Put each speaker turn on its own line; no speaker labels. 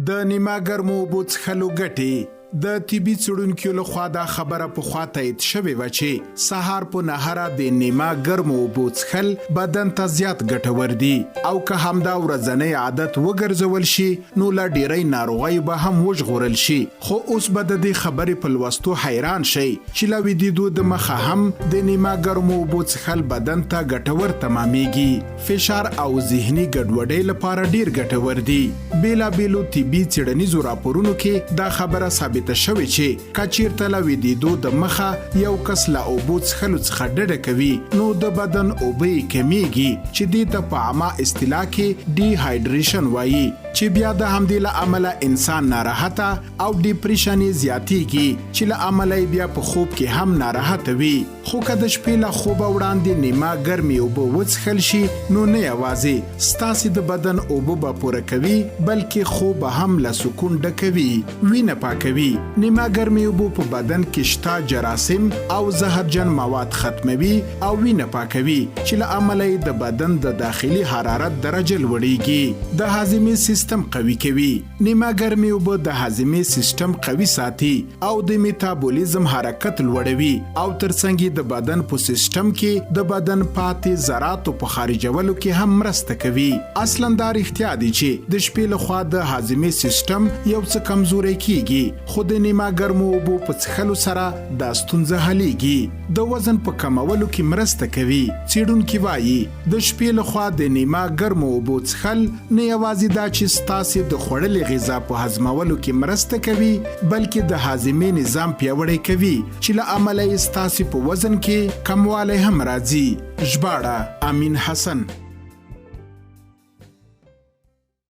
د نیمه ګرمو اوبو څښلو ګټې. د طبي څېړونکو لخوا دا خبره پخوا تایید شوې وه چې سهار په نهاره د نیمه ګرمو اوبو څښل بدن ته زیات ګټور دي او که همدا ورځنی عادت وګرځول شي نو له ډېری ناروغیو به هم وژغورل شي. خو اوس به د دې خبرې په لوستو حیران شئ چې له ویدېدو د مخه هم د نیمه ګرمو اوبو څښل بدن ته ګټور تمامېږي. فشار او ذهني ګډوډۍ لپاره ډېر ګټور دي. بېلابېلو طبي څېړنیزو راپورونو کې دا خبره ثابته شوې چې که چېرته له ویدېدو د مخه یو کس له اوبو څښلو څخه ډډه کوي نو د بدن اوبه یې کمیږي چې دې ته په عامه اصطلاح کې ډي هایډریشن وایي، چې بیا د همدې له امله انسان ناراحته او ډیپریشن یې زیاتېږي چې له امله یې بیا په خوب کې هم ناراحته وي. خو که د شپې له خوبه وړاندې نیمه ګرمې اوبه وڅښل شي نو نه یوازې ستاسې د بدن اوبه به پوره کوي بلکې خوب هم له سکون ډکوي، وینه پاکوي. نیمه ګرمې اوبه په بدن کې شته جراثیم او زهرجن مواد ختموي او وینه پاکوي چې له امله یې د بدن د داخلي حرارت درجه لوړیږي، د هاضمې سیستم قوي کوي. نیمه ګرمې اوبه د هاضمې سیستم قوي ساتي او د میتابولیزم حرکت لوړوي او ترڅنګ د بدن په سیستم کې د بدن پاتې ذراتو په خارجولو کې هم مرسته کوي. اصلا دا رښتیا دي چې د شپې لخوا د هاضمې سیستم یو څه کمزوری کیږي، خو د نیمه ګرمو اوبو په څښلو سره دا ستونزه حلیږي. د وزن په کمولو کې مرسته کوي. څېړونکي وایي د شپې لخوا د نیمه ګرمو اوبو څښل نه یوازې دا چې ستاسې د خوړلې غذا په هضمولو کې مرسته کوي بلکې د هاضمې نظام پیاوړی کوي چې له امله یې ستاسې په وزن کې کموالی هم راځي. ژباړه: امین حسن.